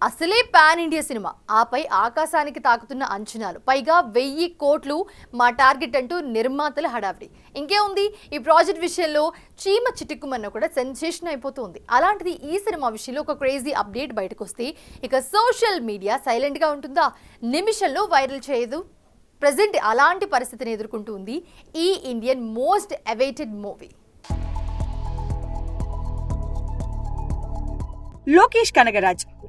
అసలే pan India cinema, ఆపై ఆకాశానికి తాకుతున్న అంచనాలు, పైగా 1000 కోట్లు మా టార్గెట్ అంటూ నిర్మాతల హడావిడి. ఇంకే ఉంది, ఈ ప్రాజెక్ట్ విషయంలో చీమ చిటుక్కుమన్న కూడా సెన్సేషన్ అయిపోతుంది. అలాంటిది ఈ సినిమా విషయంలో ఒక క్రేజీ అప్డేట్ బయటకు వస్తే ఇక సోషల్ మీడియా సైలెంట్గా ఉంటుందా? నిమిషంలో వైరల్ చేయదు. ప్రజెంట్ అలాంటి పరిస్థితిని ఎదుర్కొంటుంది ఈ Indian most awaited movie.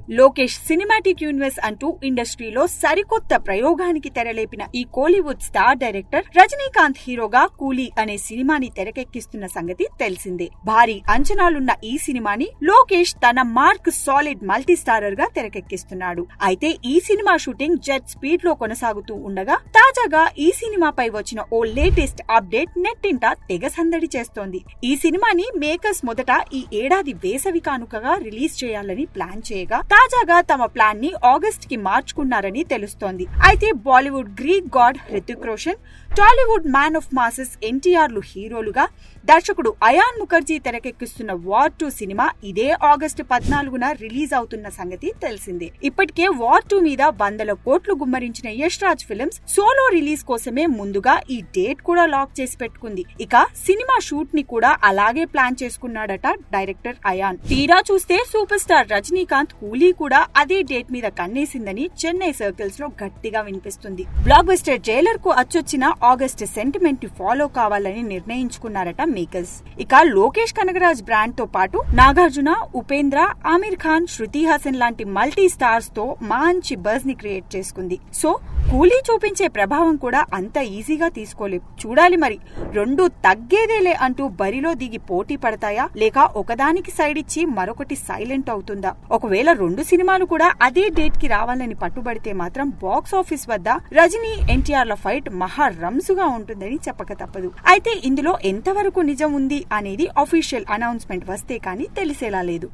Lokesh cinematic universe అంటూ ఇండస్ట్రీలో సరికొత్త ప్రయోగానికి తెరలేపిన ఈ కోలీవుడ్ స్టార్ డైరెక్టర్ రజనీకాంత్ హీరోగా కూలీ అనే సినిమాని తెరకెక్కిస్తున్న సంగతి తెలిసిందే. భారీ అంచనాలున్న ఈ సినిమాని లోకేష్ తన మార్క్ సాలిడ్ మల్టీ స్టారర్ గా తెరకెక్కిస్తున్నాడు. అయితే ఈ సినిమా షూటింగ్ జెట్ స్పీడ్ లో కొనసాగుతూ ఉండగా తాజాగా ఈ సినిమాపై వచ్చిన ఓ లేటెస్ట్ అప్డేట్ నెట్టింట తెగ సందడి చేస్తోంది. ఈ సినిమాని మేకర్స్ మొదట ఈ ఏడాది వేసవి కానుకగా రిలీజ్ చేయాలని ప్లాన్ చేయగా తాజాగా తమ ప్లాన్ ని ఆగస్ట్ కి మార్చుకున్నారని తెలుస్తోంది. అయితే Bollywood Greek god Hrithik Roshan, Tollywood man of masses NTR లు హీరోలుగా, దర్శకుడు అయాన్ ముఖర్జీ తెరకెక్కిస్తున్న వార్ 2 సినిమా ఇదే ఆగస్టు 14న రిలీజ్ అవుతున్న సంగతి తెలిసిందే. ఇప్పటికే వార్ 2 మీద 100 కోట్లు గుమ్మరించిన Yash Raj films solo release కోసమే ముందుగా ఈ డేట్ కూడా లాక్ చేసి పెట్టుకుంది. ఇక సినిమా షూట్ ని కూడా అలాగే ప్లాన్ చేసుకున్నాడట డైరెక్టర్ అయాన్. తీరా చూస్తే సూపర్ స్టార్ రజనీకాంత్ కూలీ కూడా అదే డేట్ మీద కన్నేసిందని చెన్నై సర్కిల్స్ లో గట్టిగా వినిపిస్తుంది. బ్లాక్ బస్టర్ జైలర్ కు అచ్చొచ్చిన ఆగస్ట్ సెంటిమెంట్ ని ఫాలో కావాలని నిర్ణయించుకున్నారట మేకర్స్. ఇక లోకేష్ కనగరాజ్ బ్రాండ్ తో పాటు నాగార్జున, ఉపేంద్ర, ఆమిర్ ఖాన్, శృతి హాసన్ లాంటి మల్టీ స్టార్స్ తో మంచి బజ్ ని క్రియేట్ చేసుకుంది. సో కూలీ చూపించే ప్రభావం కూడా అంత ఈజీగా తీసుకోలేం. చూడాలి మరి, రెండు తగ్గేదేలే అంటూ బరిలో దిగి పోటీ పడతాయా, లేక ఒకదానికి సైడ్ ఇచ్చి మరొకటి సైలెంట్ అవుతుందా? ఒకవేళ 2 సినిమాలు కూడా అదే డేట్ కి రావాలని పట్టుబడితే మాత్రం బాక్స్ ఆఫీస్ వద్ద రజనీ ఎన్టీఆర్ల ఫైట్ మహా రంసుగా ఉంటుందని చెప్పక తప్పదు. అయితే ఇందులో ఎంతవరకు నిజం ఉంది అనేది అఫీషియల్ అనౌన్స్మెంట్ వస్తే కానీ తెలిసేలా లేదు.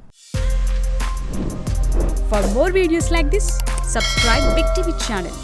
For more videos like this, subscribe Big TV channel.